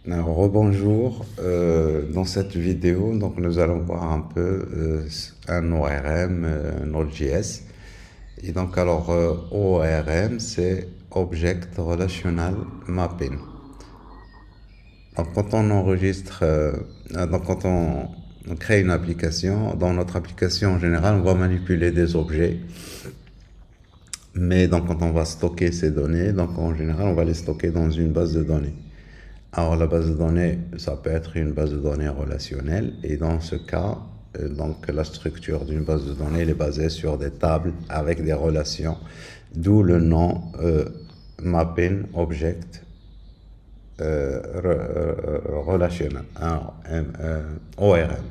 Rebonjour. Dans cette vidéo, donc nous allons voir un peu un ORM, Node.js. Et donc ORM, c'est Object Relational Mapping. Donc quand on enregistre, quand on crée une application, dans notre application en général, on va manipuler des objets. Mais donc quand on va stocker ces données, donc en général, on va les stocker dans une base de données. Alors la base de données, ça peut être une base de données relationnelle et dans ce cas, donc la structure d'une base de données elle est basée sur des tables avec des relations, d'où le nom Mapping Object Relational, ORM.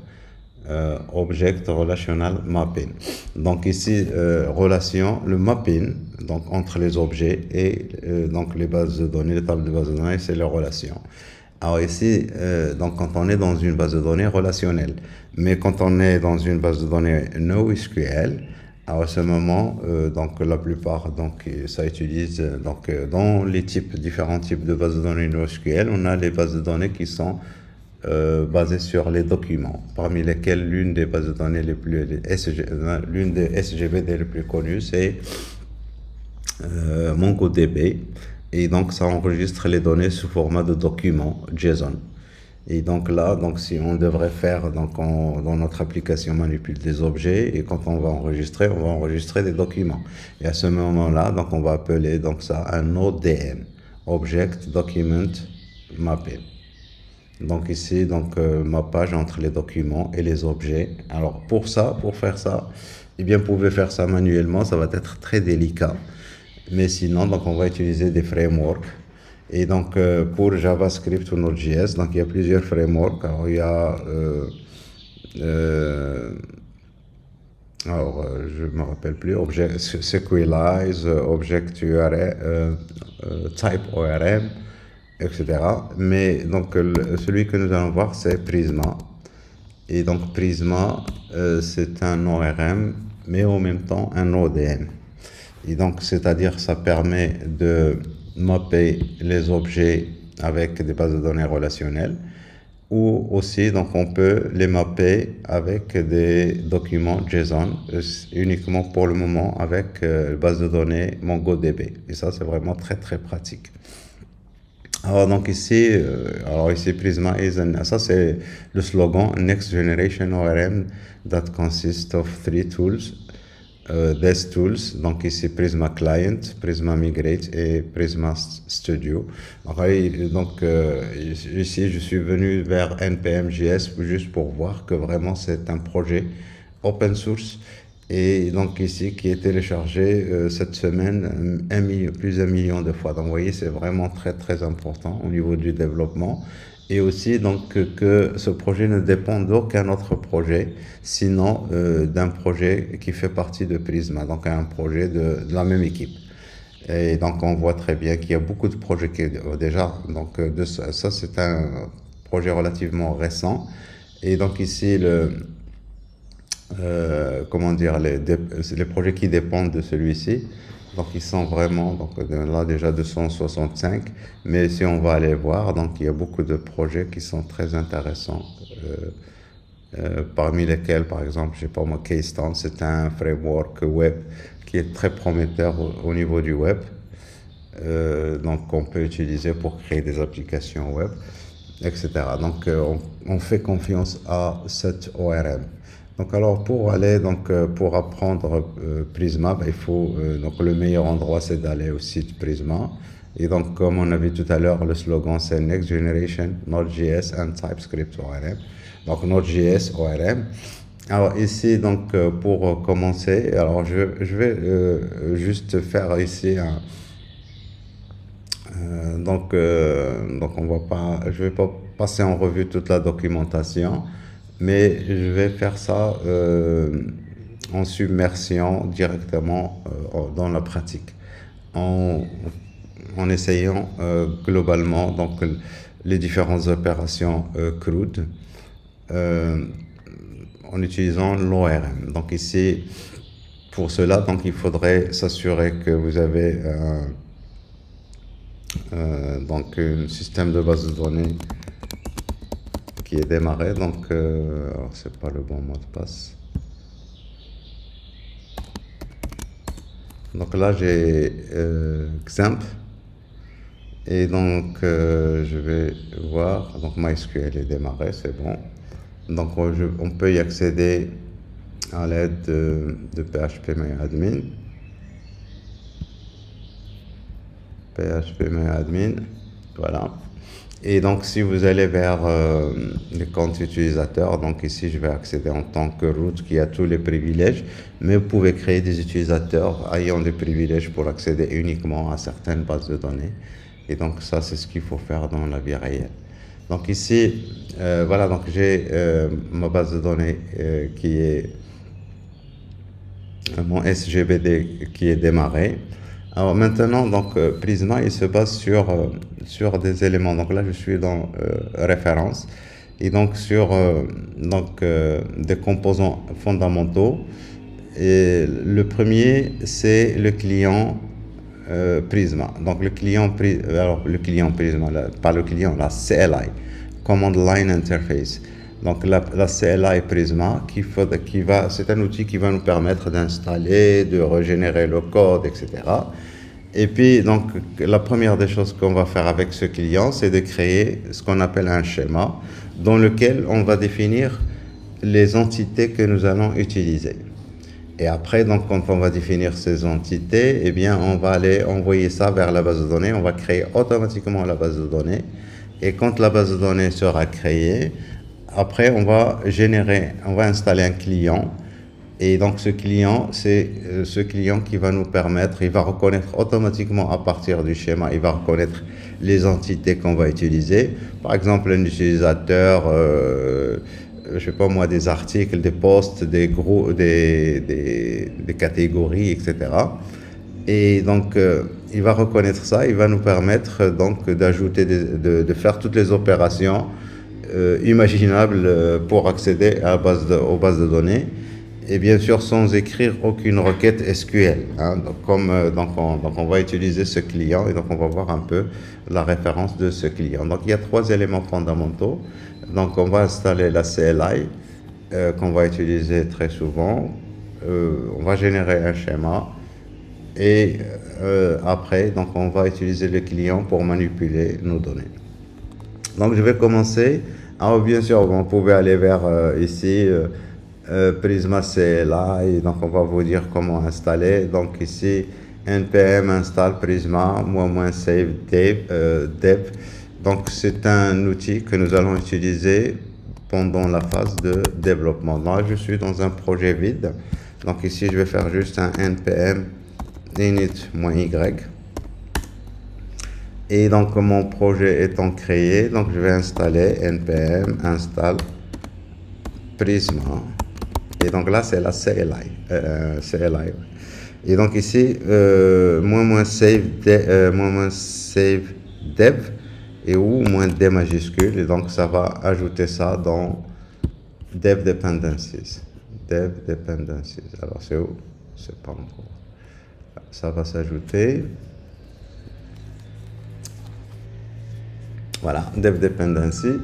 Object Relational Mapping. Donc ici, relation, le mapping donc entre les objets et donc les bases de données, les tables de base de données, c'est les relations. Alors ici, donc quand on est dans une base de données relationnelle, mais quand on est dans une base de données NoSQL, à ce moment, donc la plupart, donc ça utilise donc dans les différents types de bases de données NoSQL, on a les bases de données qui sont basées sur les documents, parmi lesquels l'une des bases de données les plus, l'une des SGBD les plus connues, c'est MongoDB. Et donc, ça enregistre les données sous format de document JSON. Et donc là, donc si on devrait faire, donc dans notre application manipule des objets et quand on va enregistrer des documents. Et à ce moment-là, donc on va appeler donc ça un ODM, Object Document Mapping. Donc ici, donc mappage entre les documents et les objets. Alors pour faire ça, eh bien, vous pouvez faire ça manuellement, ça va être très délicat. Mais sinon, donc on va utiliser des frameworks. Et donc pour JavaScript ou Node.js, donc il y a plusieurs frameworks. Alors il y a je me rappelle plus, Sequelize, Object URL, Type ORM, etc. Mais donc celui que nous allons voir, c'est Prisma. Et donc Prisma, c'est un ORM, mais en même temps un ODM. Et donc, c'est-à-dire, ça permet de mapper les objets avec des bases de données relationnelles, ou aussi, donc, on peut les mapper avec des documents JSON, uniquement pour le moment avec base de données MongoDB. Et ça, c'est vraiment très, très pratique. Alors, donc ici, Prisma ça c'est le slogan Next Generation ORM that consists of 3 tools. These tools, donc ici Prisma Client, Prisma Migrate et Prisma Studio. Donc ici je suis venu vers NPM.js juste pour voir que vraiment c'est un projet open source et donc ici qui est téléchargé cette semaine plus d'1 million de fois. Donc vous voyez, c'est vraiment très très important au niveau du développement. Et aussi donc que ce projet ne dépend d'aucun autre projet, sinon d'un projet qui fait partie de Prisma, donc un projet de la même équipe. Et donc on voit très bien qu'il y a beaucoup de projets qui déjà, donc ça c'est un projet relativement récent. Et donc ici comment dire, les projets qui dépendent de celui-ci. Donc ils sont vraiment, donc là déjà 265, mais si on va aller voir, donc il y a beaucoup de projets qui sont très intéressants, parmi lesquels par exemple, je sais pas moi, Keystone, c'est un framework web qui est très prometteur au niveau du web, donc on peut utiliser pour créer des applications web, etc. Donc on fait confiance à cette ORM. Donc alors pour aller pour apprendre Prisma, il faut donc le meilleur endroit c'est d'aller au site Prisma. Et donc comme on a vu tout à l'heure, le slogan c'est Next Generation Node.js and TypeScript ORM. Donc Node.js ORM. Alors ici donc pour commencer, alors je vais juste faire ici un donc je vais pas passer en revue toute la documentation, mais je vais faire ça en submersion directement dans la pratique, en, en essayant globalement donc les différentes opérations CRUD en utilisant l'ORM. Donc ici, pour cela, donc il faudrait s'assurer que vous avez donc un système de base de données qui est démarré. Donc, c'est pas le bon mot de passe. Donc là, j'ai XAMPP. Et donc, je vais voir. Donc, MySQL est démarré, c'est bon. Donc, on peut y accéder à l'aide de phpMyAdmin. phpMyAdmin, voilà. Et donc, si vous allez vers les comptes utilisateurs, donc ici, je vais accéder en tant que root qui a tous les privilèges, mais vous pouvez créer des utilisateurs ayant des privilèges pour accéder uniquement à certaines bases de données. Et donc, ça, c'est ce qu'il faut faire dans la vie réelle. Donc ici, voilà, donc j'ai ma base de données qui est mon SGBD qui est démarré. Alors maintenant, donc Prisma, il se base sur des éléments. Donc là, je suis dans référence et donc sur des composants fondamentaux. Et le premier, c'est le client Prisma. Donc le client Prisma, pas le client, la CLI, Command Line Interface. Donc la CLI Prisma c'est un outil qui va nous permettre d'installer, de régénérer le code, etc. Et puis donc la première des choses qu'on va faire avec ce client, c'est de créer ce qu'on appelle un schéma dans lequel on va définir les entités que nous allons utiliser. Et après, donc, quand on va définir ces entités, eh bien, on va aller envoyer ça vers la base de données. On va créer automatiquement la base de données. Et quand la base de données sera créée, après, on va installer un client. Et donc, ce client, c'est ce client qui va nous permettre, il va reconnaître automatiquement à partir du schéma, il va reconnaître les entités qu'on va utiliser. Par exemple, un utilisateur, je sais pas moi, des articles, des posts, des groupes, des catégories, etc. Et donc, il va reconnaître ça, il va nous permettre donc d'ajouter, de faire toutes les opérations imaginables pour accéder aux bases de données. Et bien sûr, sans écrire aucune requête SQL. Hein. Donc, on va utiliser ce client et donc on va voir un peu la référence de ce client. Donc, il y a 3 éléments fondamentaux. Donc, on va installer la CLI qu'on va utiliser très souvent. On va générer un schéma et après, donc, on va utiliser le client pour manipuler nos données. Donc, je vais commencer. Alors, bien sûr, vous pouvez aller vers ici. Prisma CLI, donc on va vous dire comment installer. Donc ici, npm install Prisma, -save dev. Donc c'est un outil que nous allons utiliser pendant la phase de développement. Là, je suis dans un projet vide. Donc ici, je vais faire juste un npm init-y. Et donc mon projet étant créé, donc je vais installer npm install Prisma. Et donc là, c'est la CLI. Et donc ici, -save dev et ou -d majuscule. Et donc ça va ajouter ça dans dev dependencies. Dev dependencies. Alors c'est où? C'est pas encore. Ça va s'ajouter. Voilà, dev dependency.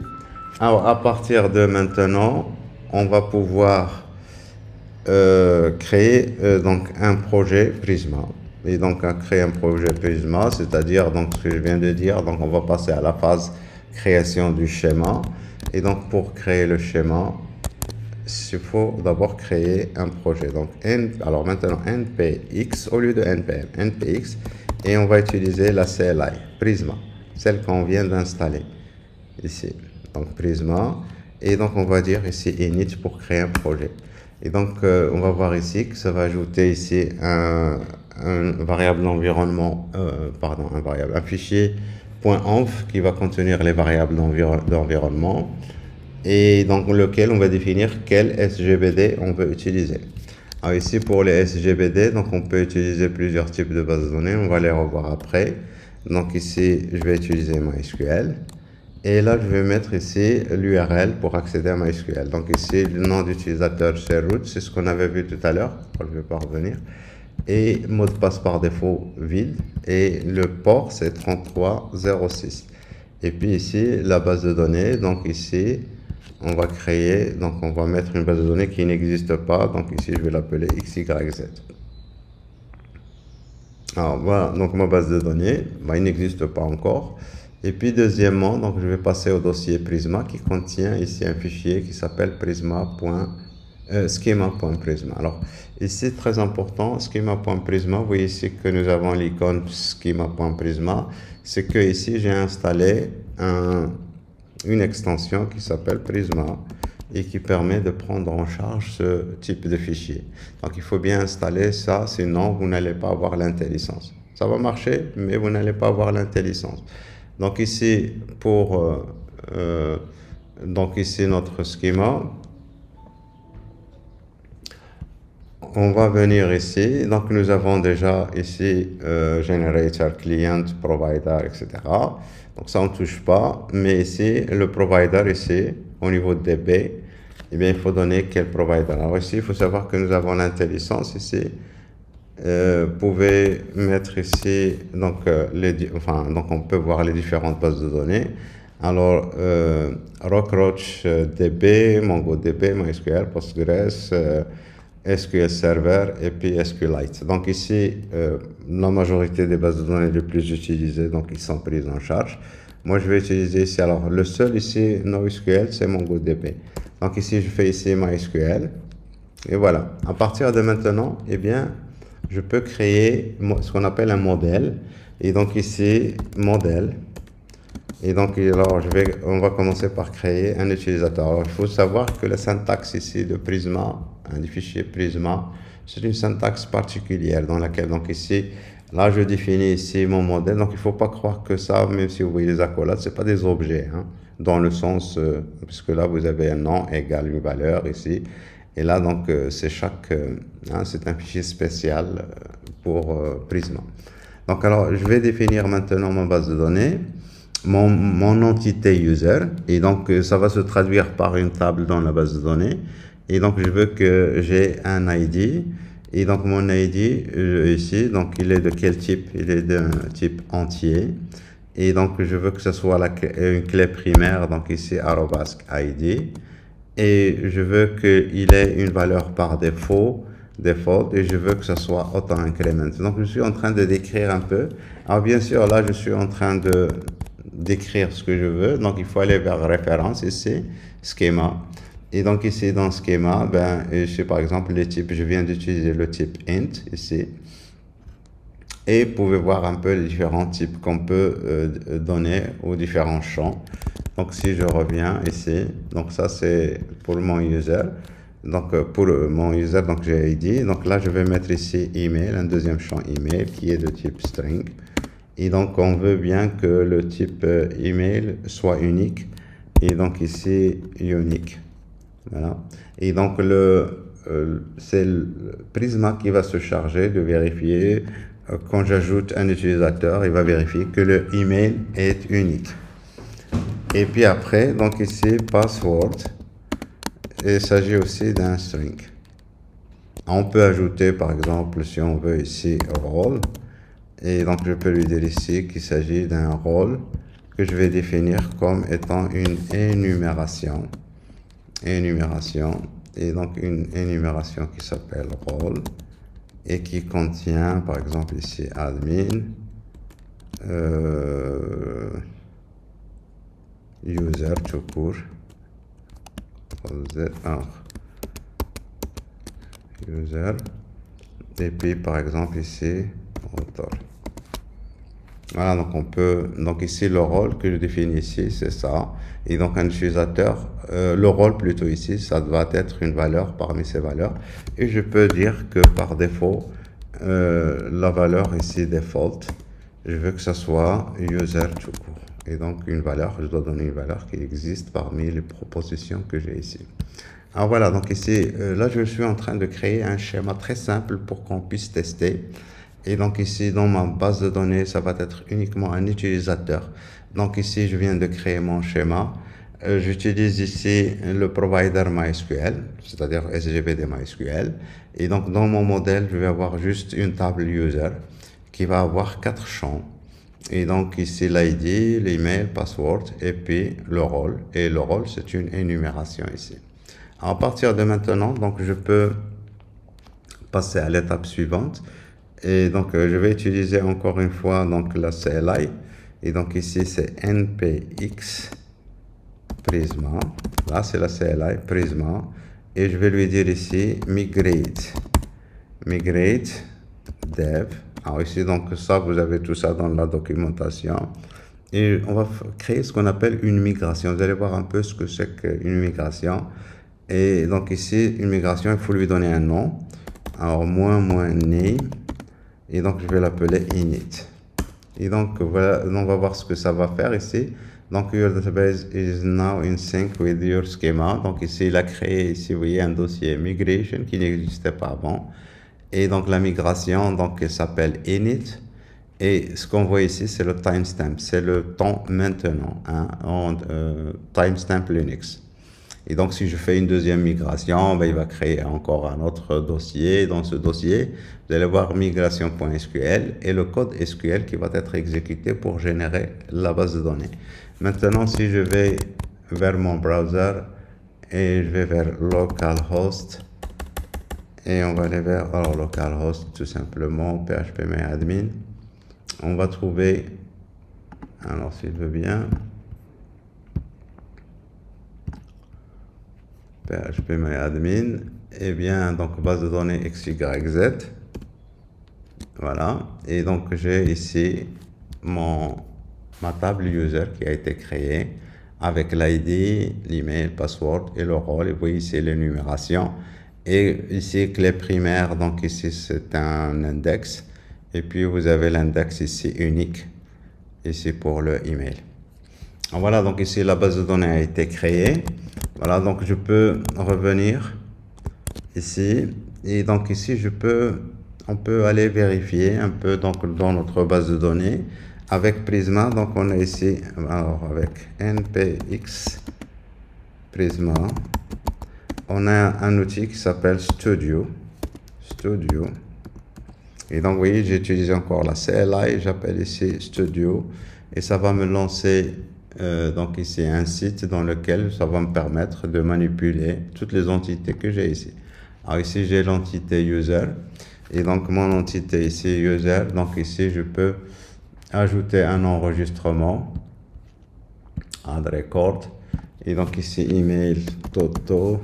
Alors à partir de maintenant, on va pouvoir créer donc un projet Prisma. Et donc à créer un projet Prisma, c'est-à-dire donc ce que je viens de dire, donc on va passer à la phase création du schéma. Et donc pour créer le schéma, il faut d'abord créer un projet. Donc alors maintenant npx au lieu de npm, npx, et on va utiliser la CLI Prisma, celle qu'on vient d'installer ici. Donc Prisma, et donc on va dire ici init pour créer un projet. Et donc, on va voir ici que ça va ajouter ici un variable d'environnement, un fichier .env qui va contenir les variables d'environnement et dans lequel on va définir quel SGBD on veut utiliser. Alors ici, pour les SGBD, donc on peut utiliser plusieurs types de bases de données, on va les revoir après. Donc ici, je vais utiliser MySQL. Et là, je vais mettre ici l'URL pour accéder à MySQL. Donc ici, le nom d'utilisateur, c'est root, c'est ce qu'on avait vu tout à l'heure. Je ne vais pas revenir. Et mot de passe par défaut vide. Et le port, c'est 3306. Et puis ici, la base de données. Donc ici, on va créer, donc on va mettre une base de données qui n'existe pas. Donc ici, je vais l'appeler XYZ. Alors voilà, donc ma base de données, il n'existe pas encore. Et puis deuxièmement, donc je vais passer au dossier Prisma qui contient ici un fichier qui s'appelle schema.prisma. Alors ici, très important, schema.prisma, vous voyez ici que nous avons l'icône schema.prisma. C'est que ici, j'ai installé une extension qui s'appelle Prisma et qui permet de prendre en charge ce type de fichier. Donc il faut bien installer ça, sinon vous n'allez pas avoir l'intelligence. Ça va marcher, mais vous n'allez pas avoir l'intelligence. Donc ici, donc ici notre schéma, on va venir ici. Donc nous avons déjà ici generator, client, provider, etc. Donc ça on ne touche pas, mais ici le provider ici au niveau de DB, eh bien il faut donner quel provider. Alors ici il faut savoir que nous avons l'intelligence ici. Vous pouvez mettre ici donc donc on peut voir les différentes bases de données. Alors Rockroach DB, MongoDB, MySQL, Postgres, SQL Server et puis SQLite. Donc ici, la majorité des bases de données les plus utilisées, donc ils sont prises en charge. Moi, je vais utiliser ici, alors le seul ici, NoSQL, c'est MongoDB. Donc ici, je fais ici MySQL. Et voilà. À partir de maintenant, eh bien, je peux créer ce qu'on appelle un modèle. Et donc ici, modèle. Et donc, alors, on va commencer par créer un utilisateur. Alors, il faut savoir que la syntaxe ici de Prisma, du fichier Prisma, c'est une syntaxe particulière dans laquelle, donc ici, là, je définis ici mon modèle. Donc, il ne faut pas croire que ça, même si vous voyez les accolades, ce n'est pas des objets, hein, dans le sens, puisque là, vous avez un nom égale une valeur ici. Et là, donc, c'est c'est un fichier spécial pour Prisma. Donc, alors, je vais définir maintenant ma base de données. Mon entité user, et donc ça va se traduire par une table dans la base de données, et donc je veux que j'ai un ID, et donc mon ID ici, donc il est de quel type? Il est d'un type entier, et donc je veux que ce soit une clé primaire, donc ici @id, et je veux qu'il ait une valeur par default, et je veux que ce soit auto-increment. Donc je suis en train de décrire un peu. Alors bien sûr là je suis en train de d'écrire ce que je veux, donc il faut aller vers référence ici, schéma, et donc ici dans schéma, je par exemple les types, je viens d'utiliser le type int ici, et vous pouvez voir un peu les différents types qu'on peut donner aux différents champs. Donc si je reviens ici, donc ça c'est pour mon user, donc pour mon user, donc j'ai ID, donc là je vais mettre ici email, un deuxième champ email qui est de type string. Et donc, on veut bien que le type email soit unique. Et donc, ici, unique. Voilà. Et donc, c'est le Prisma qui va se charger de vérifier. Quand j'ajoute un utilisateur, il va vérifier que le email est unique. Et puis après, donc ici, password. Il s'agit aussi d'un string. On peut ajouter, par exemple, si on veut ici, role. Et donc, je peux lui dire ici qu'il s'agit d'un rôle que je vais définir comme étant une énumération. Et donc, une énumération qui s'appelle rôle et qui contient, par exemple, ici, admin, user tout court, user, et puis, par exemple, ici, auteur. Voilà, donc ici le rôle que je définis ici, c'est ça. Et donc un utilisateur, le rôle plutôt ici, ça doit être une valeur parmi ces valeurs. Et je peux dire que par défaut, la valeur ici default, je veux que ce soit user tout court. Et donc une valeur, je dois donner une valeur qui existe parmi les propositions que j'ai ici. Alors voilà, donc ici, là je suis en train de créer un schéma très simple pour qu'on puisse tester. Et donc ici, dans ma base de données, ça va être uniquement un utilisateur. Donc ici, je viens de créer mon schéma. J'utilise ici le provider MySQL, c'est-à-dire SGBD MySQL. Et donc dans mon modèle, je vais avoir juste une table user qui va avoir 4 champs. Et donc ici l'ID, l'email, password et puis le rôle. Et le rôle, c'est une énumération ici. À partir de maintenant, donc je peux passer à l'étape suivante. Et donc je vais utiliser encore une fois donc la CLI. Et donc ici c'est npx Prisma. Là c'est la CLI Prisma. Et je vais lui dire ici migrate dev. Alors ici, donc ça, vous avez tout ça dans la documentation. Et on va créer ce qu'on appelle une migration. Vous allez voir un peu ce que c'est qu'une migration. Et donc ici, une migration, il faut lui donner un nom. Alors, -name. Et donc, je vais l'appeler init. Et donc, voilà, on va voir ce que ça va faire ici. Donc, your database is now in sync with your schema. Donc ici, il a créé, ici, vous voyez, un dossier migration qui n'existait pas avant. Et donc la migration, donc elle s'appelle init. Et ce qu'on voit ici, c'est le timestamp, c'est le temps maintenant, hein, en timestamp Linux. Et donc si je fais une deuxième migration, ben, il va créer encore un autre dossier. Dans ce dossier, vous allez voir migration.sql et le code SQL qui va être exécuté pour générer la base de données. Maintenant, si je vais vers mon browser et je vais vers localhost, et on va aller vers localhost tout simplement, phpMyAdmin. On va trouver, alors s'il veut bien, phpMyAdmin, et bien donc base de données XYZ. Voilà, et donc j'ai ici ma table user qui a été créée avec l'ID, l'email, password et le rôle. Et vous voyez ici l'énumération. Et ici, clé primaire, donc ici c'est un index. Et puis vous avez l'index ici unique, ici pour le email. Voilà, donc ici la base de données a été créée. Voilà, donc je peux revenir ici. Et donc ici, on peut aller vérifier un peu donc, dans notre base de données. Avec Prisma, donc on a ici, alors avec npx Prisma, on a un outil qui s'appelle Studio. Et donc, vous voyez, j'ai utilisé encore la CLI, j'appelle ici Studio. Et ça va me lancer, donc ici, un site dans lequel ça va me permettre de manipuler toutes les entités que j'ai ici. Alors ici, j'ai l'entité user. Et donc, mon entité ici, user. Donc ici, je peux ajouter un enregistrement, add record. Et donc ici, email toto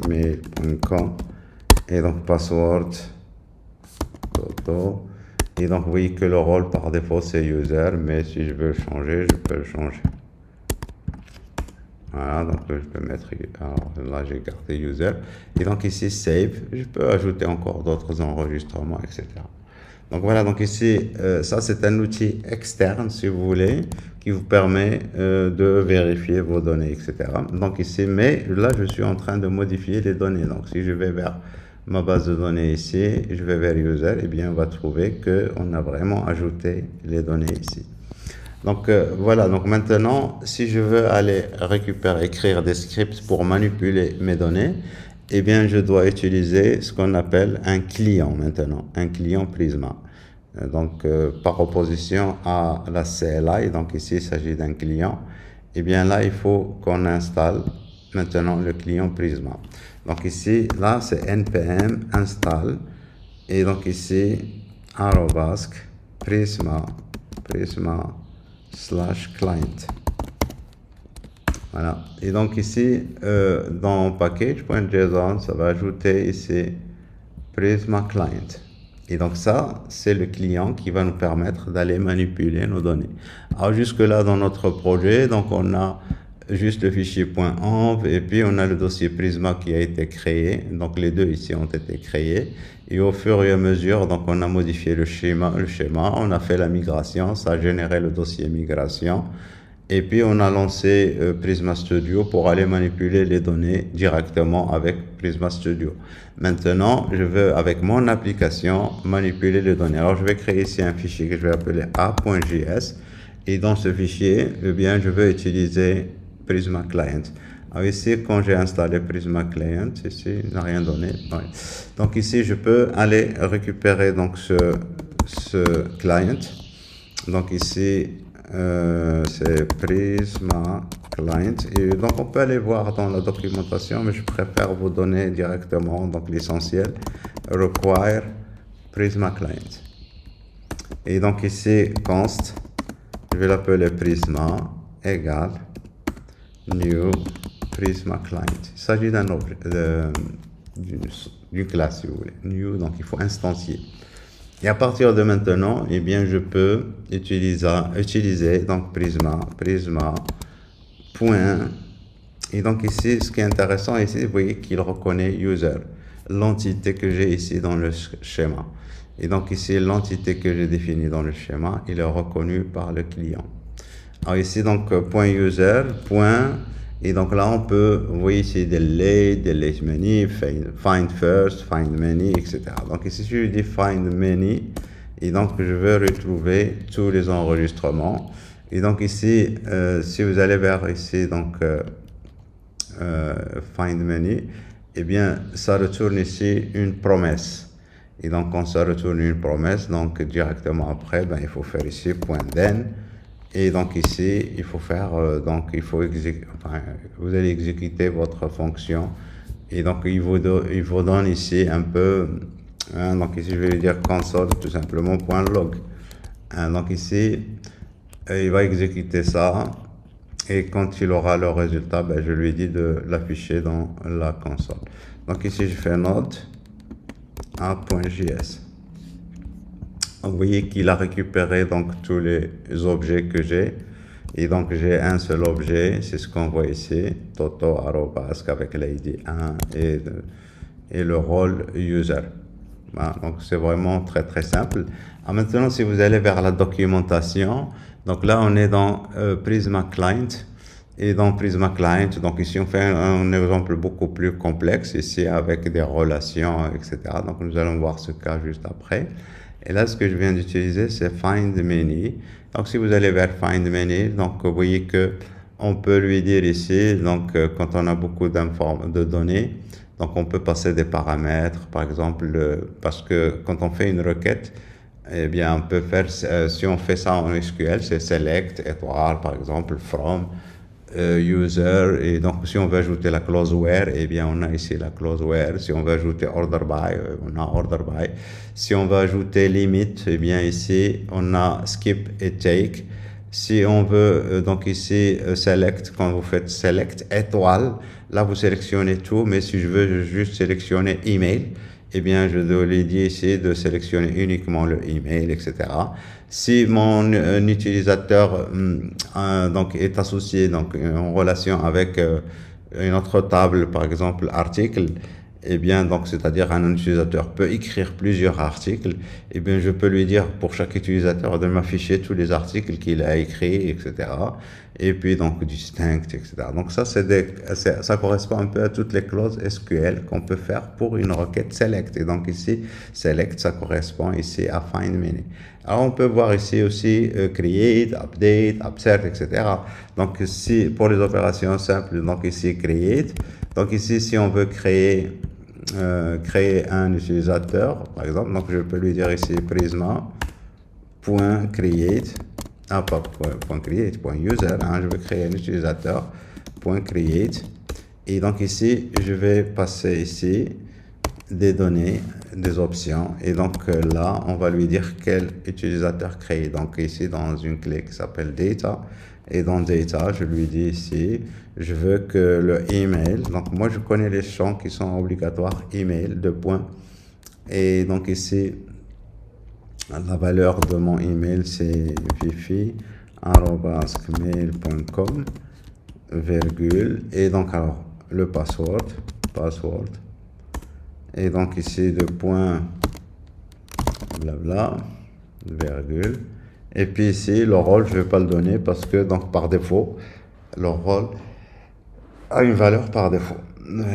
@mail.com et donc password toto. Et donc vous voyez que le rôle par défaut c'est user, mais si je veux le changer, je peux le changer. Voilà, donc je peux mettre, alors là j'ai gardé user. Et donc ici save, je peux ajouter encore d'autres enregistrements, etc. Donc voilà, donc ici, ça c'est un outil externe, si vous voulez, qui vous permet de vérifier vos données, etc. Donc ici, mais là, je suis en train de modifier les données. Donc si je vais vers ma base de données ici, je vais vers user, et bien on va trouver qu'on a vraiment ajouté les données ici. Donc voilà, donc maintenant, si je veux aller récupérer, écrire des scripts pour manipuler mes données, eh bien, je dois utiliser ce qu'on appelle un client maintenant, un client Prisma. Donc, par opposition à la CLI, donc ici, il s'agit d'un client, eh bien là, il faut qu'on installe maintenant le client Prisma. Donc ici, là, c'est npm install, et donc ici, @prisma /client. Voilà. Et donc ici, dans package.json, ça va ajouter ici Prisma Client. Et donc ça, c'est le client qui va nous permettre d'aller manipuler nos données. Alors jusque-là, dans notre projet, donc on a juste le fichier .env et puis on a le dossier Prisma qui a été créé. Donc les deux ici ont été créés. Et au fur et à mesure, donc on a modifié le schéma, on a fait la migration, ça a généré le dossier migration. Et puis on a lancé Prisma Studio pour aller manipuler les données directement avec Prisma Studio. Maintenant, je veux avec mon application manipuler les données. Alors je vais créer ici un fichier que je vais appeler a.js. Et dans ce fichier, eh bien, je veux utiliser Prisma Client. Alors ici, quand j'ai installé Prisma Client, ici, il n'a rien donné. Ouais. Donc ici, je peux aller récupérer donc ce client. Donc ici, c'est Prisma Client. Et donc on peut aller voir dans la documentation, mais je préfère vous donner directement donc l'essentiel. Require Prisma Client. Et donc ici, const, je vais l'appeler Prisma égale new Prisma Client. Il s'agit d'un objet, d'une classe si vous voulez. New, donc il faut instancier. Et à partir de maintenant, eh bien, je peux utiliser donc Prisma, point. Et donc ici, ce qui est intéressant ici, vous voyez qu'il reconnaît user, l'entité que j'ai ici dans le schéma. Et donc ici, l'entité que j'ai définie dans le schéma, il est reconnu par le client. Alors ici, donc, point user, point, et donc là, on peut, vous voyez ici, delete many, find first, find many, etc. Donc ici, je dis find many, et donc je veux retrouver tous les enregistrements. Et donc ici, si vous allez vers ici, donc, find many, eh bien, ça retourne ici une promesse. Et donc, quand ça retourne une promesse, donc directement après, ben, il faut faire ici point then. Et donc ici, il faut faire, donc il faut enfin, vous allez exécuter votre fonction. Et donc, il vous donne ici un peu, hein, donc ici, je vais lui dire console tout simplement point .log. Hein, donc ici, il va exécuter ça. Et quand il aura le résultat, ben, je lui dis de l'afficher dans la console. Donc ici, je fais node a.js. Vous voyez qu'il a récupéré donc tous les objets que j'ai. Et donc j'ai un seul objet, c'est ce qu'on voit ici, Toto arrobasque avec l'ID 1 et le rôle user. Voilà, donc c'est vraiment très très simple. Alors maintenant, si vous allez vers la documentation, donc là on est dans Prisma Client. Et dans Prisma Client, donc ici on fait un exemple beaucoup plus complexe, ici avec des relations, etc. Donc nous allons voir ce cas juste après. Et là, ce que je viens d'utiliser, c'est Find Many. Donc si vous allez vers Find Many, donc vous voyez que on peut lui dire ici, donc quand on a beaucoup de données, donc on peut passer des paramètres, par exemple, parce que quand on fait une requête, eh bien on peut faire, si on fait ça en SQL, c'est select, étoile, par exemple, from, user, et donc si on veut ajouter la clause where, eh bien on a ici la clause where. Si on veut ajouter order by, on a order by. Si on veut ajouter limit, eh bien ici on a skip et take. Si on veut donc ici select, quand vous faites select étoile, là vous sélectionnez tout, mais si je veux juste sélectionner email, eh bien je dois lui dire ici de sélectionner uniquement le email, etc. Si mon utilisateur donc est associé donc en relation avec une autre table, par exemple article, eh bien donc c'est-à-dire un utilisateur peut écrire plusieurs articles, eh bien je peux lui dire pour chaque utilisateur de m'afficher tous les articles qu'il a écrits, etc. Et puis donc distinct, etc. Donc ça ça correspond un peu à toutes les clauses SQL qu'on peut faire pour une requête select. Et donc ici select, ça correspond ici à find many. Alors on peut voir ici aussi create, update, upsert, etc. Donc ici pour les opérations simples, donc ici create. Donc ici si on veut créer un utilisateur, par exemple, donc je peux lui dire ici prisma.create, pas .create, .user, hein, je vais créer un utilisateur, .create, et donc ici, je vais passer ici des données, des options, et donc là, on va lui dire quel utilisateur créer. Donc ici, dans une clé qui s'appelle data, et dans data, je lui dis ici, je veux que le email, donc moi je connais les champs qui sont obligatoires, email, deux points, et donc ici, la valeur de mon email c'est fifi@mail.com, virgule, et donc alors le password, et donc ici deux points, blabla, virgule. Et puis ici, le rôle, je ne vais pas le donner parce que, donc, par défaut, le rôle a une valeur par défaut.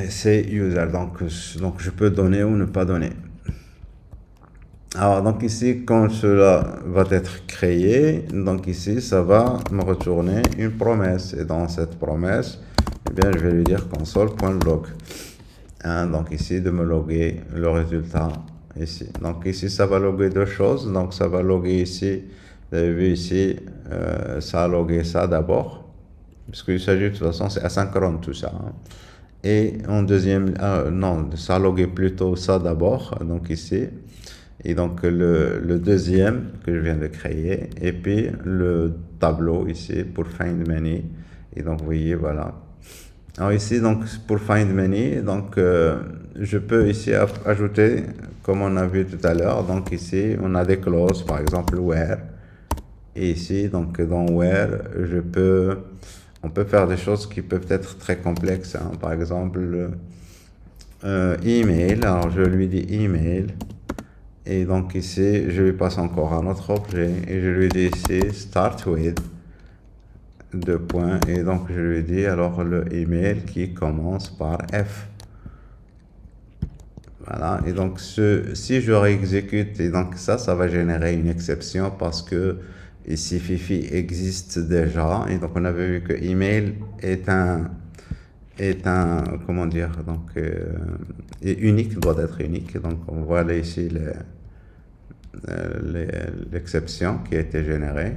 C'est user, donc je peux donner ou ne pas donner. Alors, donc ici, quand cela va être créé, donc ici, ça va me retourner une promesse. Et dans cette promesse, eh bien, je vais lui dire console.log. Hein, donc ici, de me loguer le résultat ici. Donc ici, ça va loguer deux choses. Donc, ça va loguer ici Vous avez vu ici, ça a logué ça d'abord, parce qu'il s'agit de toute façon, c'est asynchrone tout ça. Hein. Et en deuxième, non, ça a logué plutôt ça d'abord, donc ici. Et donc le deuxième que je viens de créer, et puis le tableau ici pour Find Many. Et donc vous voyez, voilà. Alors ici, donc pour Find Many, donc je peux ici ajouter, comme on a vu tout à l'heure, donc ici on a des clauses, par exemple where. Et ici, donc dans where, on peut faire des choses qui peuvent être très complexes. Hein. Par exemple, email. Alors je lui dis email. Et donc ici, je lui passe encore un autre objet. Et je lui dis ici start with. Deux points. Et donc je lui dis alors le email qui commence par F. Voilà. Et donc si je réexécute, et donc ça va générer une exception parce que ici Fifi existe déjà. Et donc on avait vu que email est un comment dire, donc est unique, doit être unique. Donc on voit là ici l'exception qui a été générée.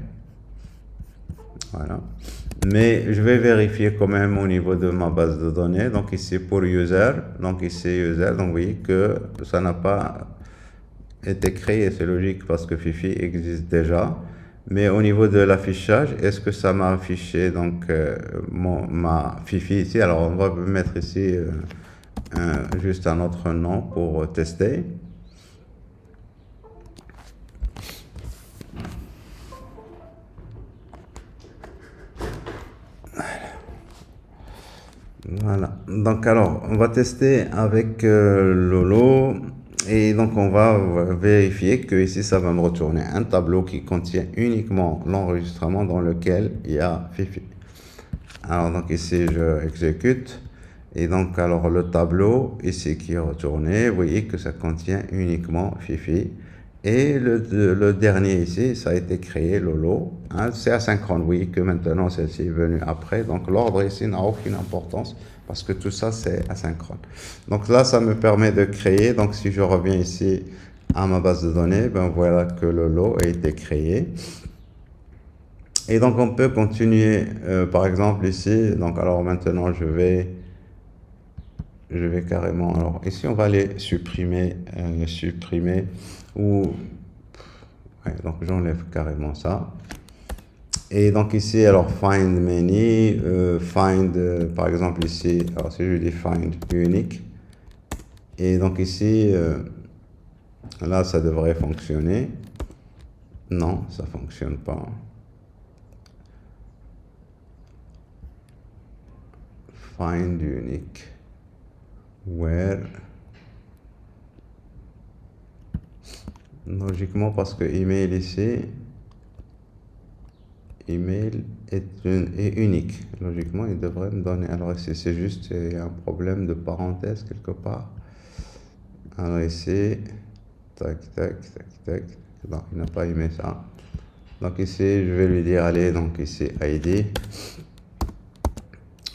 Voilà. Mais je vais vérifier quand même au niveau de ma base de données. Donc ici pour user, donc ici user, donc vous voyez que ça n'a pas été créé, c'est logique parce que Fifi existe déjà. Mais au niveau de l'affichage, est-ce que ça m'a affiché donc ma Fifi ici? Alors on va mettre ici juste un autre nom pour tester. Voilà. Donc alors on va tester avec Lolo. Et donc on va vérifier que ici ça va me retourner un tableau qui contient uniquement l'enregistrement dans lequel il y a Fifi. Alors donc ici je exécute et donc alors le tableau ici qui est retourné, vous voyez que ça contient uniquement Fifi. Et le dernier ici, ça a été créé, Lolo. Hein, c'est asynchrone, vous voyez que maintenant celle-ci est venue après. Donc l'ordre ici n'a aucune importance parce que tout ça c'est asynchrone. Donc là, ça me permet de créer. Donc si je reviens ici à ma base de données, ben voilà que Lolo a été créé. Et donc on peut continuer, par exemple ici. Donc alors maintenant je vais carrément. Alors ici on va aller supprimer, ou ouais, donc j'enlève carrément ça. Et donc ici alors find many, find par exemple ici, alors si je dis find unique, et donc ici là ça devrait fonctionner. Non, ça fonctionne pas. Find unique, where, logiquement parce que email ici, email est unique, logiquement il devrait me donner. Alors ici c'est juste un problème de parenthèse quelque part. Alors ici tac tac tac tac, non il n'a pas aimé ça. Donc ici je vais lui dire allez, donc ici id,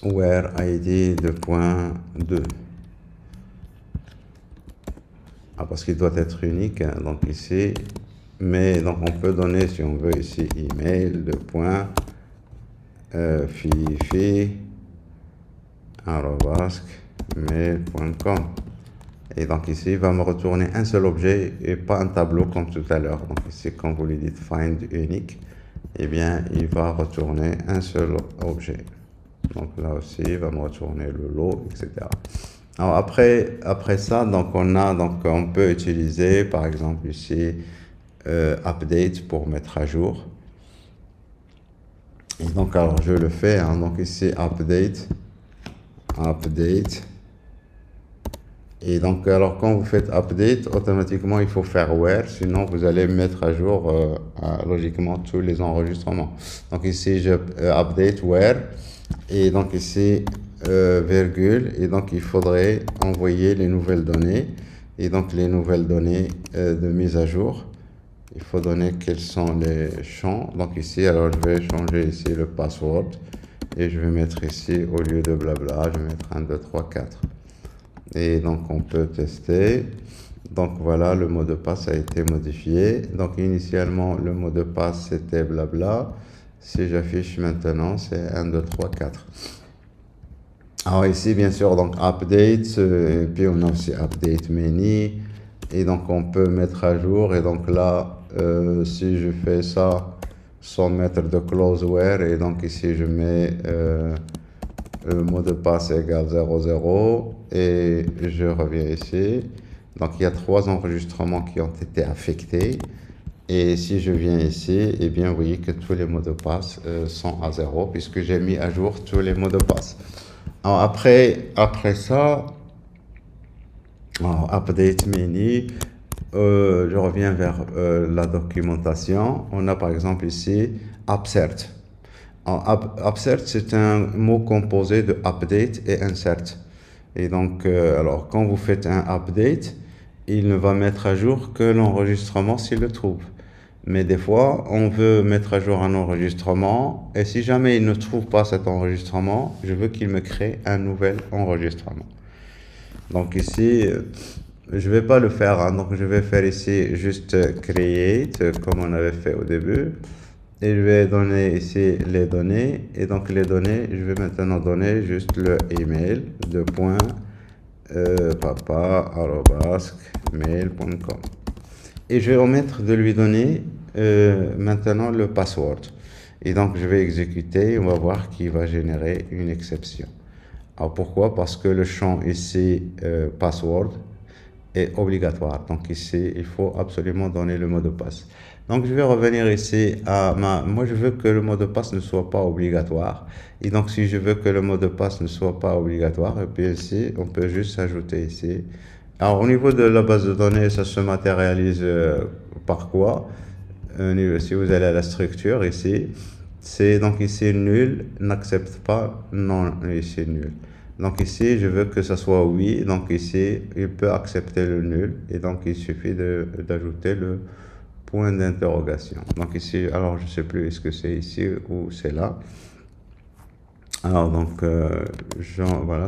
where id 2.2. Ah, parce qu'il doit être unique, hein, donc ici, mais donc on peut donner, si on veut ici, email de point fifi @mail.com. Et donc ici, il va me retourner un seul objet et pas un tableau comme tout à l'heure. Donc ici, quand vous lui dites find unique, eh bien, il va retourner un seul objet. Donc là aussi, il va me retourner le lot, etc. Alors après ça, donc on peut utiliser par exemple ici update pour mettre à jour. Et donc alors je le fais, hein, donc ici update. Et donc alors quand vous faites update, automatiquement il faut faire where, sinon vous allez mettre à jour logiquement tous les enregistrements. Donc ici je update where, et donc ici virgule, et donc il faudrait envoyer les nouvelles données. Et donc les nouvelles données de mise à jour, il faut donner quels sont les champs. Donc ici alors je vais changer ici le password et je vais mettre ici, au lieu de blabla, je vais mettre 1 2 3 4. Et donc on peut tester. Donc voilà, le mot de passe a été modifié. Donc initialement, le mot de passe c'était blabla. Si j'affiche maintenant, c'est 1, 2, 3, 4. Alors ici, bien sûr, donc update, et puis on a aussi update many. Et donc on peut mettre à jour. Et donc là, si je fais ça sans mettre de closeware, et donc ici je mets le mot de passe égale 00 et je reviens ici. Donc il y a 3 enregistrements qui ont été affectés. Et si je viens ici, eh bien vous voyez que tous les mots de passe sont à 0 puisque j'ai mis à jour tous les mots de passe. Alors après ça, update menu, je reviens vers la documentation. On a par exemple ici upsert. Upsert, c'est un mot composé de update et insert. Et donc, alors quand vous faites un update, il ne va mettre à jour que l'enregistrement s'il le trouve. Mais des fois, on veut mettre à jour un enregistrement, et si jamais il ne trouve pas cet enregistrement, je veux qu'il me crée un nouvel enregistrement. Donc ici, je ne vais pas le faire, hein, donc je vais faire ici juste create, comme on avait fait au début. Et je vais donner ici les données, et donc les données, je vais maintenant donner juste le email de papa@mail.com. Et je vais omettre de lui donner maintenant le password. Et donc je vais exécuter, on va voir qu'il va générer une exception. Alors pourquoi? Parce que le champ ici, password, est obligatoire. Donc ici, il faut absolument donner le mot de passe. Donc je vais revenir ici à moi je veux que le mot de passe ne soit pas obligatoire. Et donc si je veux que le mot de passe ne soit pas obligatoire, et puis ici, on peut juste ajouter ici. Alors au niveau de la base de données, ça se matérialise par quoi? Si vous allez à la structure ici, c'est donc ici nul, n'accepte pas, non, ici nul. Donc ici, je veux que ça soit oui, donc ici, il peut accepter le nul, et donc il suffit d'ajouter le point d'interrogation. Donc ici, alors je ne sais plus, est-ce que c'est ici ou c'est là. Alors donc, voilà,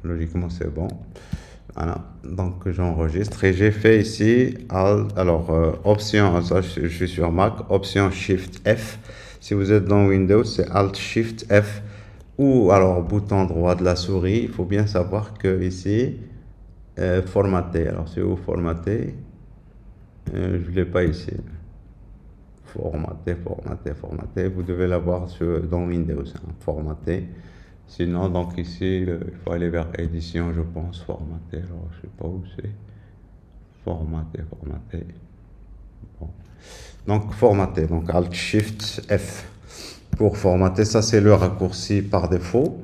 logiquement c'est bon. Voilà, donc j'enregistre et j'ai fait ici, alors option, ça, je suis sur Mac, option Shift F. Si vous êtes dans Windows, c'est Alt Shift F. Ou alors bouton droit de la souris. Il faut bien savoir que ici, formater. Alors si vous formatez, je ne l'ai pas ici. Formater. Vous devez l'avoir dans Windows, hein, formater. Sinon, donc ici, il faut aller vers édition, je pense, formater. Alors, je ne sais pas où c'est. Formater. Bon. Donc, formater. Donc, Alt Shift F. Pour formater, ça c'est le raccourci par défaut.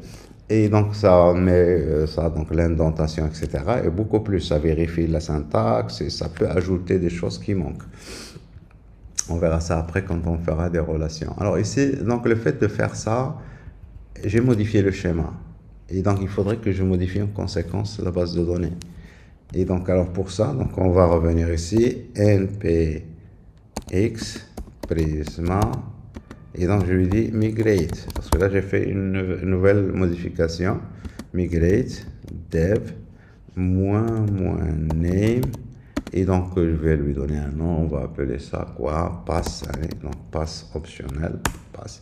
Et donc, ça met donc l'indentation, etc. Et beaucoup plus, ça vérifie la syntaxe et ça peut ajouter des choses qui manquent. On verra ça après quand on fera des relations. Alors ici, donc le fait de faire ça, j'ai modifié le schéma. Et donc, il faudrait que je modifie en conséquence la base de données. Et donc, alors pour ça, donc on va revenir ici, npx prisma, et donc je lui dis migrate, parce que là j'ai fait une nouvelle modification, migrate dev -name, et donc je vais lui donner un nom, on va appeler ça quoi, pass, allez, donc pass optionnel, pass.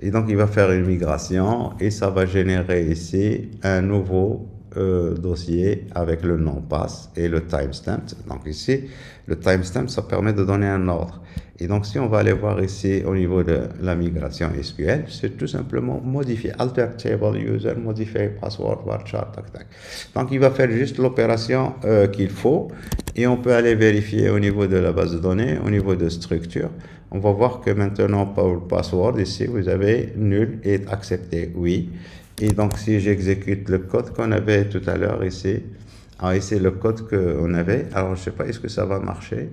Et donc il va faire une migration et ça va générer ici un nouveau dossier avec le nom pass et le timestamp. Donc ici, le timestamp, ça permet de donner un ordre. Et donc si on va aller voir ici au niveau de la migration SQL, c'est tout simplement modifier, alter table user, modifier password, varchar, tac tac. Donc il va faire juste l'opération qu'il faut et on peut aller vérifier au niveau de la base de données, au niveau de structure. On va voir que maintenant pour le password ici, vous avez nul et accepté, oui. Et donc si j'exécute le code qu'on avait tout à l'heure ici, alors ici le code qu'on avait, alors je sais pas est-ce que ça va marcher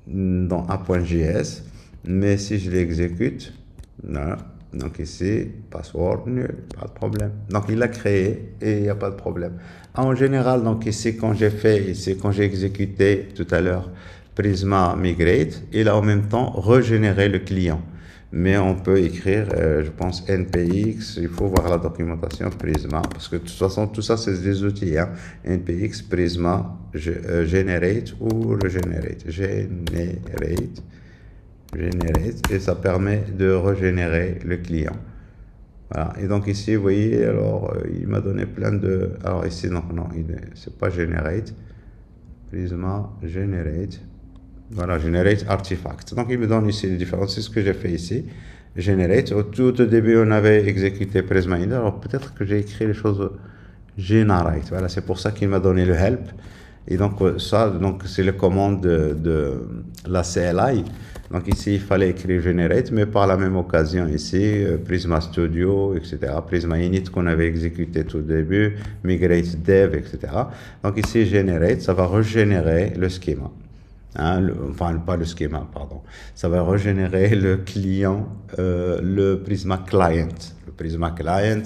dans A.js, mais si je l'exécute, non, donc ici, password nul, pas de problème. Donc il a créé et il n'y a pas de problème. En général, donc ici, quand j'ai exécuté tout à l'heure Prisma Migrate, il a en même temps régénéré le client. mais on peut écrire, je pense, NPX, il faut voir la documentation Prisma, parce que de toute façon, tout ça, c'est des outils, hein. NPX, Prisma, Generate ou Regenerate. Generate, et ça permet de régénérer le client. Voilà, et donc ici, vous voyez, alors, il m'a donné plein de... Alors ici, non, c'est pas Generate. Prisma, Generate. Voilà, Generate Artifact. Donc, il me donne ici les différences. C'est ce que j'ai fait ici. Generate. Tout au début, on avait exécuté Prisma Init. Alors, peut-être que j'ai écrit les choses Generate. Voilà, c'est pour ça qu'il m'a donné le help. Et donc, ça, donc, c'est les commandes de la CLI. Donc, ici, il fallait écrire Generate, mais par la même occasion, ici, Prisma Studio, etc. Prisma Init qu'on avait exécuté tout au début, Migrate Dev, etc. Donc, ici, Generate, ça va régénérer le schéma. Hein, enfin, pas le schéma, pardon. Ça va régénérer le client, le Prisma Client. Le Prisma Client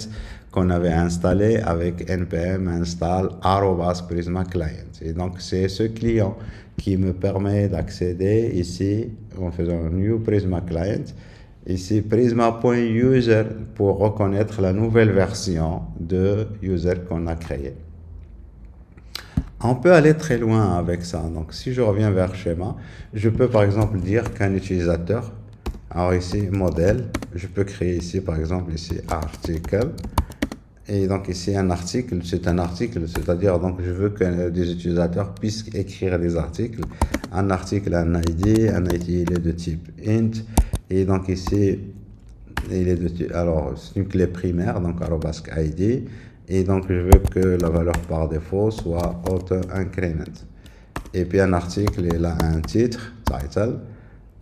qu'on avait installé avec npm install @prisma client. Et donc, c'est ce client qui me permet d'accéder ici, en faisant un New Prisma Client, ici prisma.user pour reconnaître la nouvelle version de user qu'on a créé. On peut aller très loin avec ça. Donc, si je reviens vers schéma, je peux par exemple dire qu'un utilisateur, alors ici, modèle, je peux créer ici, par exemple, ici, article. Et donc ici, un article, c'est un article, c'est-à-dire, donc, je veux que des utilisateurs puissent écrire des articles. Un article, un ID, il est de type int. Et donc ici, il est de type, alors, c'est une clé primaire, donc, @id. Et donc, je veux que la valeur par défaut soit auto-increment. Et puis, un article, il a un titre, title.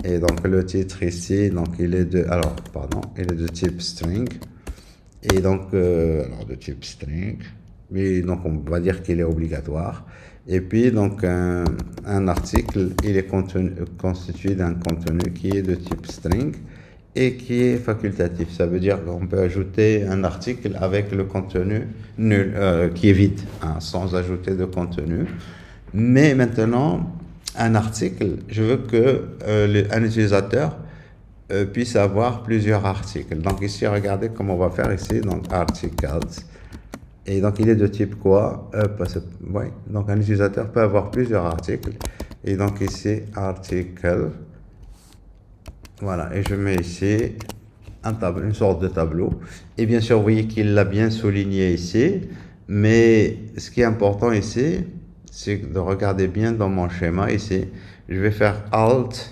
Et donc, le titre ici, donc, il est de type string. Et donc, alors, de type string. Mais donc, on va dire qu'il est obligatoire. Et puis, donc, un article, il est constitué d'un contenu qui est de type string et qui est facultatif. Ça veut dire qu'on peut ajouter un article avec le contenu nul, qui est vide, hein, sans ajouter de contenu. Mais maintenant, un article, je veux que un utilisateur puisse avoir plusieurs articles. Donc ici, regardez comment on va faire ici, donc articles. Et donc il est de type quoi? Ouais, donc un utilisateur peut avoir plusieurs articles. Et donc ici, article. Voilà, et je mets ici une sorte de tableau. Et bien sûr, vous voyez qu'il l'a bien souligné ici. Mais ce qui est important ici, c'est de regarder bien dans mon schéma ici. Je vais faire Alt,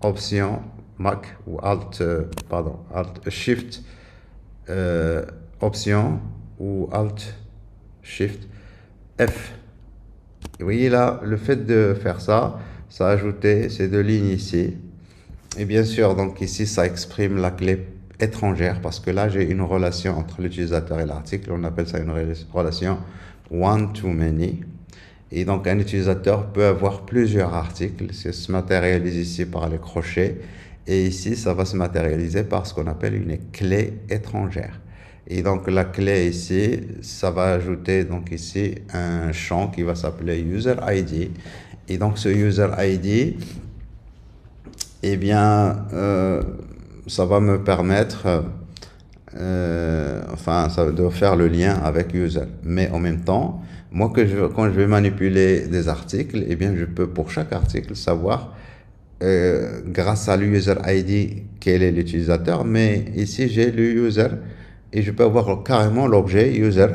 Option, Mac, ou Alt Shift, Option, ou Alt, Shift, F. Et vous voyez là, le fait de faire ça, ça a ajouté ces deux lignes ici. Et bien sûr, donc ici, ça exprime la clé étrangère parce que là, j'ai une relation entre l'utilisateur et l'article. On appelle ça une relation one-to-many. Et donc, un utilisateur peut avoir plusieurs articles. Ça se matérialise ici par les crochets. Et ici, ça va se matérialiser par ce qu'on appelle une clé étrangère. Et donc, la clé ici, ça va ajouter donc ici un champ qui va s'appeler User ID. Et donc, ce User ID, eh bien, ça va me permettre de faire le lien avec user. Mais en même temps, moi, quand je vais manipuler des articles, eh bien, je peux pour chaque article savoir, grâce à l'user ID, quel est l'utilisateur. Mais ici, j'ai le user et je peux avoir carrément l'objet user,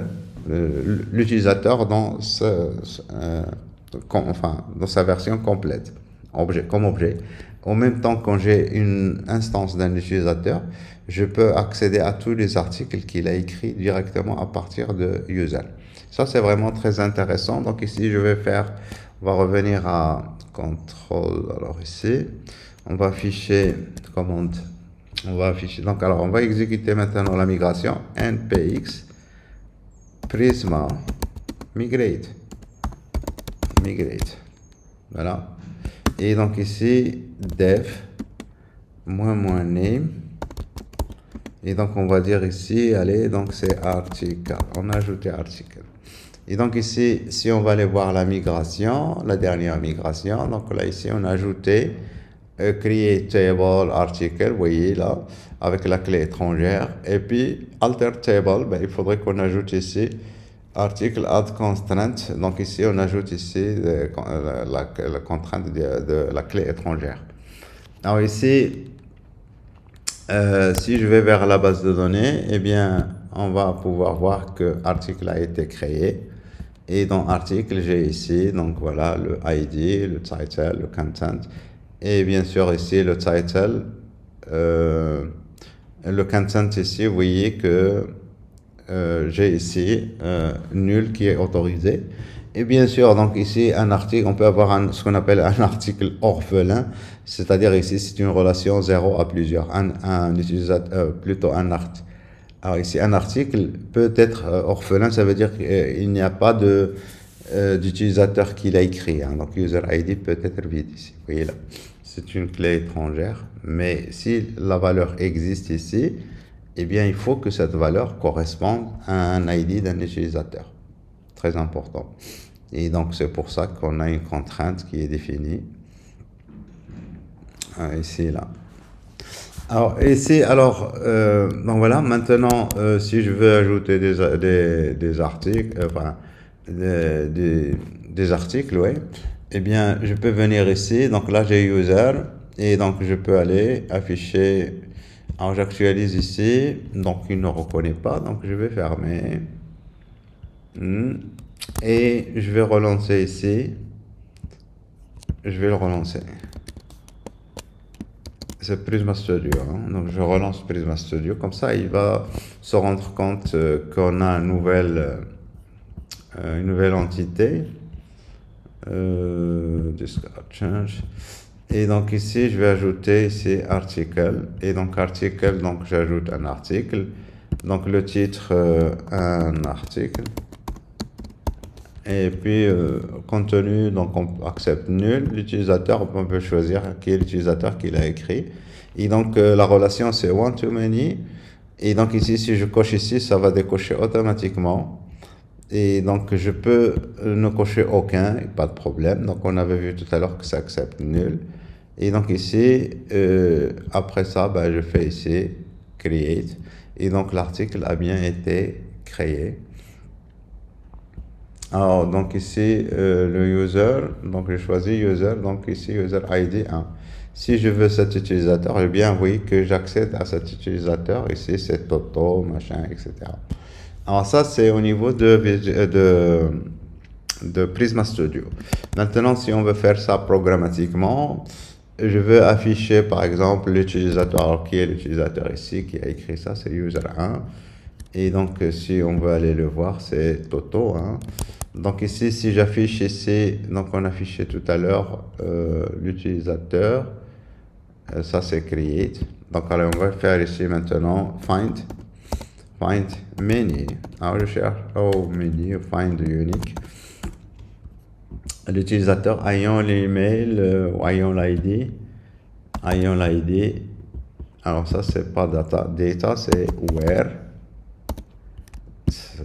l'utilisateur dans dans sa version complète, comme objet. En même temps, quand j'ai une instance d'un utilisateur, je peux accéder à tous les articles qu'il a écrits directement à partir de user. Ça, c'est vraiment très intéressant. Donc ici, on va revenir à contrôle. Alors ici, on va afficher commande. Donc alors, on va exécuter maintenant la migration npx prisma migrate. Voilà. Et donc ici, dev, -name. Et donc on va dire ici, allez, donc c'est article. On a ajouté article. Et donc ici, si on va aller voir la migration, la dernière migration, donc là ici, on a ajouté create table article, vous voyez là, avec la clé étrangère. Et puis, alter table, ben, il faudrait qu'on ajoute ici article add constraint. Donc ici, on ajoute ici la contrainte de la clé étrangère. Alors ici, si je vais vers la base de données, eh bien, on va pouvoir voir que article a été créé. Et dans article, j'ai ici, donc voilà, le ID, le title, le content. Et bien sûr, ici, le title, le content ici, vous voyez que j'ai ici nul qui est autorisé. Et bien sûr, donc ici, un article, on peut avoir ce qu'on appelle un article orphelin, c'est-à-dire ici, c'est une relation 0 à plusieurs, un utilisateur, plutôt un art. Alors ici, un article peut être orphelin, ça veut dire qu'il n'y a pas d'utilisateur qui l'a écrit. Hein. Donc user ID peut être vide ici. Vous voyez là, c'est une clé étrangère. Mais si la valeur existe ici, eh bien il faut que cette valeur corresponde à un ID d'un utilisateur. Très important. Et donc c'est pour ça qu'on a une contrainte qui est définie. Ici, là. Alors, ici, donc voilà, maintenant, si je veux ajouter des articles, enfin, des articles, ouais, eh bien, je peux venir ici, donc là, j'ai user, et donc je peux aller afficher, alors j'actualise ici, donc il ne reconnaît pas, donc je vais fermer, et je vais relancer ici, je vais le relancer. C'est Prisma Studio, hein. Donc je relance Prisma Studio, comme ça il va se rendre compte qu'on a une nouvelle entité, discard change, et donc ici je vais ajouter ici article, et donc article, donc j'ajoute un article, donc le titre un article, et puis contenu, donc on accepte nul, l'utilisateur, on peut choisir qui est l'utilisateur qui l'a écrit, et donc la relation c'est one to many, et donc ici si je coche ici, ça va décocher automatiquement, et donc je peux ne cocher aucun, pas de problème. Donc on avait vu tout à l'heure que ça accepte nul, et donc ici après ça, ben, je fais ici create, et donc l'article a bien été créé. Alors, donc ici, le user, donc je choisis user, donc ici, user ID 1. Si je veux cet utilisateur, eh bien, vous voyez que j'accède à cet utilisateur. Ici, c'est Toto, machin, etc. Alors, ça, c'est au niveau de Prisma Studio. Maintenant, si on veut faire ça programmatiquement, je veux afficher, par exemple, l'utilisateur. Alors, qui est l'utilisateur ici qui a écrit ça? C'est user 1. Et donc, si on veut aller le voir, c'est Toto, hein. Donc ici, si j'affiche ici, donc on affichait tout à l'heure l'utilisateur, ça c'est create. Donc alors on va faire ici maintenant find menu. Alors je cherche au menu find unique. L'utilisateur ayant l'email ou ayant l'ID. Alors ça c'est pas data, c'est where.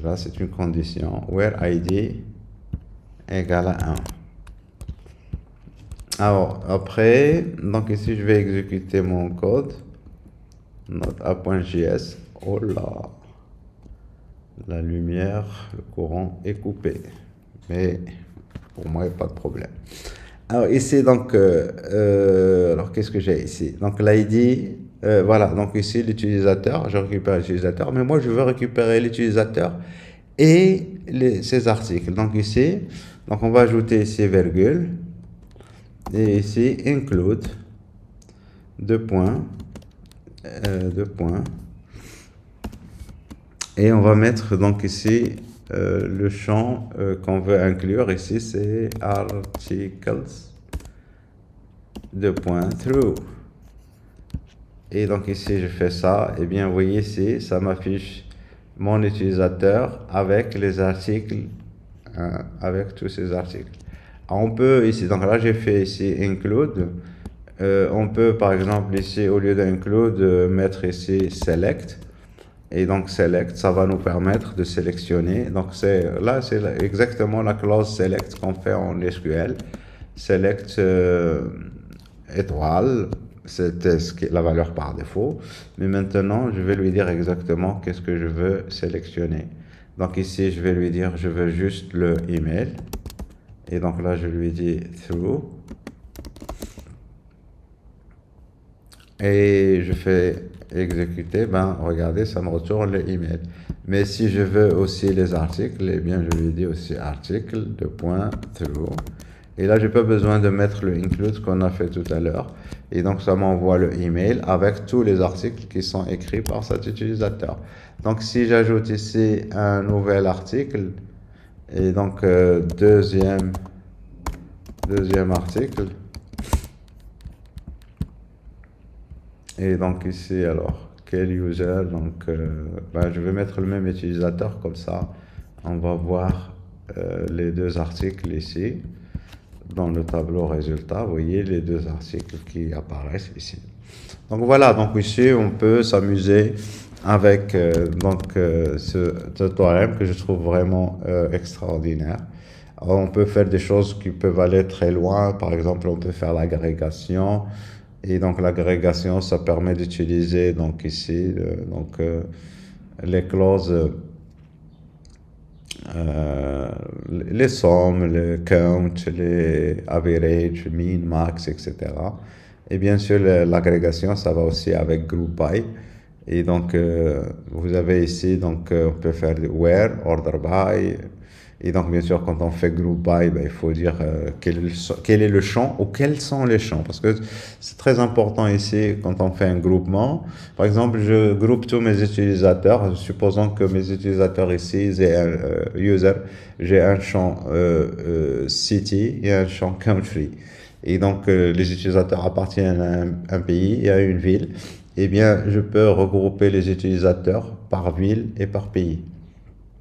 Là, c'est une condition. Where ID égale à 1. Alors, après, donc ici, je vais exécuter mon code. Note A.js. Oh là! La lumière, le courant est coupé. Mais pour moi, il n'y a pas de problème. Alors, ici, donc, alors qu'est-ce que j'ai ici? Donc, l'ID. Voilà, donc ici l'utilisateur, je récupère l'utilisateur, mais moi je veux récupérer l'utilisateur et ses articles. Donc ici, donc on va ajouter ici virgule et ici include deux points, et on va mettre donc ici le champ qu'on veut inclure. Ici c'est articles true. Et donc ici, je fais ça. Et bien, vous voyez ici, ça m'affiche mon utilisateur avec les articles, hein, avec tous ces articles. Alors, on peut ici, donc là, j'ai fait ici include. On peut, par exemple, ici, au lieu d'include, mettre ici select. Et donc, select, ça va nous permettre de sélectionner. Donc, là, c'est exactement la clause select qu'on fait en SQL. Select étoile, c'était la valeur par défaut. Mais maintenant, je vais lui dire exactement qu'est-ce que je veux sélectionner. Donc ici, je vais lui dire, je veux juste le email. Et donc là, je lui dis through. Et je fais exécuter, ben regardez, ça me retourne le email. Mais si je veux aussi les articles, eh bien je lui dis aussi article de point through. Et là, j'ai pas besoin de mettre le include qu'on a fait tout à l'heure. Et donc, ça m'envoie le email avec tous les articles qui sont écrits par cet utilisateur. Donc, si j'ajoute ici un nouvel article, et donc deuxième article, et donc ici, alors, quel user, donc ben, je vais mettre le même utilisateur, comme ça, on va voir les deux articles ici. Dans le tableau résultat, vous voyez les deux articles qui apparaissent ici. Donc voilà, donc ici on peut s'amuser avec ce théorème que je trouve vraiment extraordinaire. Alors, on peut faire des choses qui peuvent aller très loin. Par exemple, on peut faire l'agrégation. Et donc l'agrégation, ça permet d'utiliser donc ici les clauses. Les sommes, les count, les average, mean, max, etc. Et bien sûr, l'agrégation, ça va aussi avec group by. Et donc, vous avez ici, donc, on peut faire where, order by. Et donc, bien sûr, quand on fait group by, ben, il faut dire quel est le champ ou quels sont les champs. Parce que c'est très important ici, quand on fait un groupement. Par exemple, je groupe tous mes utilisateurs. Supposons que mes utilisateurs ici, j'ai un user, j'ai un champ city et un champ country. Et donc, les utilisateurs appartiennent à un pays et à une ville. Eh bien, je peux regrouper les utilisateurs par ville et par pays.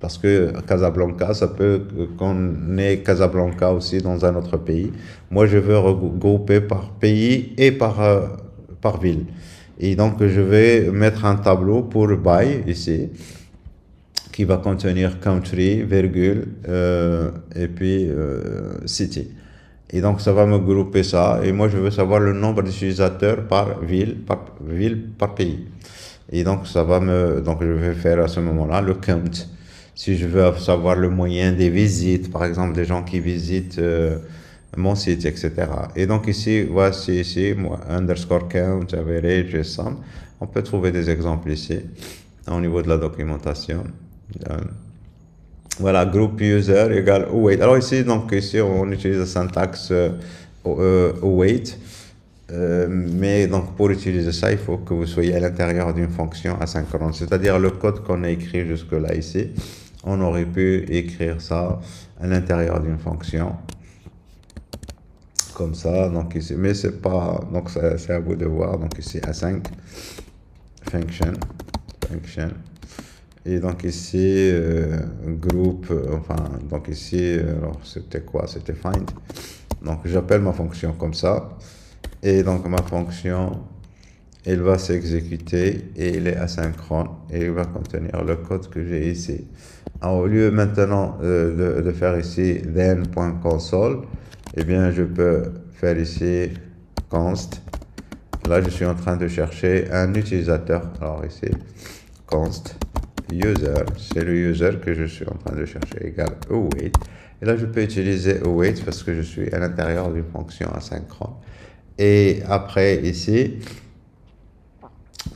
Parce que Casablanca, ça peut qu'on ait Casablanca aussi dans un autre pays. Moi, je veux regrouper par pays et par ville. Et donc, je vais mettre un tableau pour by ici, qui va contenir country, virgule, et puis city. Et donc, ça va me grouper ça. Et moi, je veux savoir le nombre d'utilisateurs par ville, par pays. Et donc, donc, je vais faire à ce moment-là le count. Si je veux savoir le moyen des visites, par exemple, des gens qui visitent mon site, etc. Et donc ici, voici ici, underscore count, average et sum. On peut trouver des exemples ici, au niveau de la documentation. Voilà, group user égale await. Alors ici, donc ici, on utilise la syntaxe await. Mais donc pour utiliser ça, il faut que vous soyez à l'intérieur d'une fonction asynchrone, c'est-à-dire le code qu'on a écrit jusque-là ici, on aurait pu écrire ça à l'intérieur d'une fonction comme ça. Donc ici, mais c'est pas, donc c'est à vous de voir. Donc ici async function, et donc ici group, enfin donc ici, alors c'était quoi, c'était find. Donc j'appelle ma fonction comme ça. Et donc ma fonction, elle va s'exécuter et elle est asynchrone et elle va contenir le code que j'ai ici. Alors, au lieu maintenant de faire ici then.console, eh bien je peux faire ici const. Là je suis en train de chercher un utilisateur. Alors ici const user, c'est le user que je suis en train de chercher, égale await. Et là je peux utiliser await parce que je suis à l'intérieur d'une fonction asynchrone. Et après ici,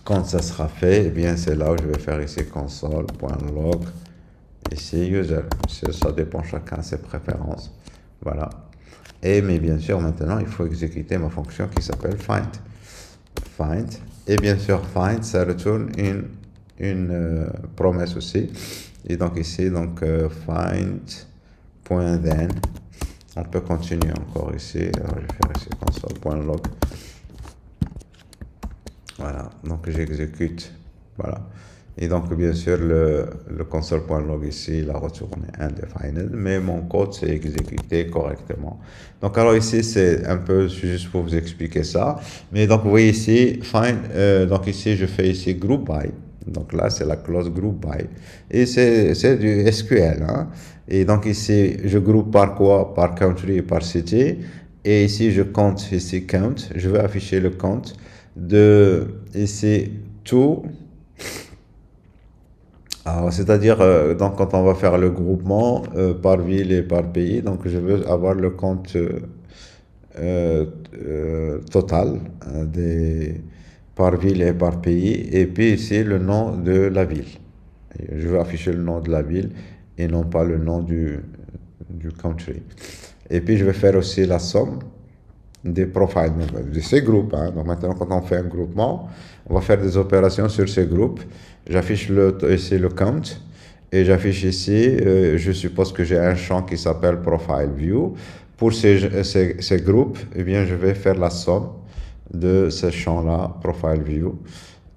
quand ça sera fait, eh bien c'est là où je vais faire ici console.log, ici user. Ça dépend, chacun ses préférences. Voilà. Mais bien sûr maintenant il faut exécuter ma fonction qui s'appelle find. Et bien sûr find, ça retourne une promesse aussi. Et donc ici, donc find.then. On peut continuer encore ici. Alors, je vais faire ici console.log. Voilà, donc j'exécute. Voilà. Et donc, bien sûr, le console.log ici, il a retourné undefined, mais mon code s'est exécuté correctement. Donc, alors ici, c'est un peu juste pour vous expliquer ça. Mais donc, vous voyez ici, find, donc ici, je fais ici group by. Donc là, c'est la clause group by. Et c'est du SQL, hein. Et donc ici, je groupe par quoi? Par country et par city. Et ici, je compte ici count. Je vais afficher le compte de ici tout. Alors, c'est-à-dire, donc, quand on va faire le groupement par ville et par pays, donc je veux avoir le compte total par ville et par pays, et puis ici le nom de la ville. Et je veux afficher le nom de la ville et non pas le nom du country. Et puis je vais faire aussi la somme des profiles de ces groupes. Hein. Donc maintenant, quand on fait un groupement, on va faire des opérations sur ces groupes. J'affiche ici le count et j'affiche ici, je suppose que j'ai un champ qui s'appelle profile view. Pour ces groupes, eh bien, je vais faire la somme de ce champ-là, profile view.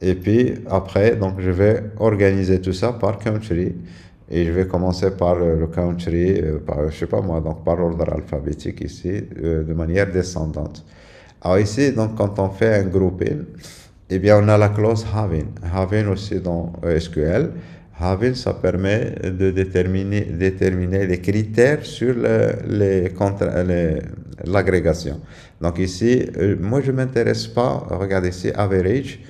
Et puis après, donc, je vais organiser tout ça par country. Et je vais commencer par le country, par, je sais pas moi, donc par ordre alphabétique ici, de manière descendante. Alors ici, donc, quand on fait un grouping, eh bien, on a la clause having. Having aussi dans SQL. Having, ça permet de déterminer les critères sur l'agrégation. Donc ici, moi, je ne m'intéresse pas, regardez ici, average,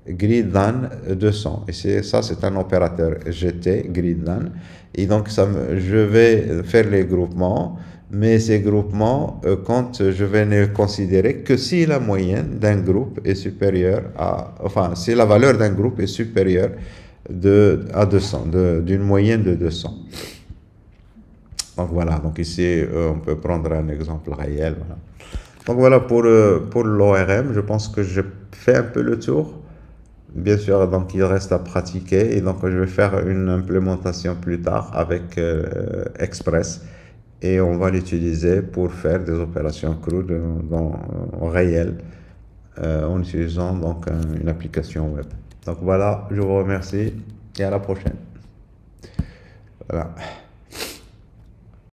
grid than 200. Ici, ça, c'est un opérateur GT, grid than. Et donc, je vais faire les groupements, mais ces groupements, je vais ne considérer que si la moyenne d'un groupe est supérieure enfin, si la valeur d'un groupe est supérieure à 200, d'une moyenne de 200. Donc voilà, donc ici, on peut prendre un exemple réel. Voilà. Donc voilà pour l'ORM, je pense que j'ai fait un peu le tour. Bien sûr, donc il reste à pratiquer et donc je vais faire une implémentation plus tard avec Express et on va l'utiliser pour faire des opérations crudes en réel en utilisant donc une application web. Donc voilà, je vous remercie et à la prochaine. Voilà.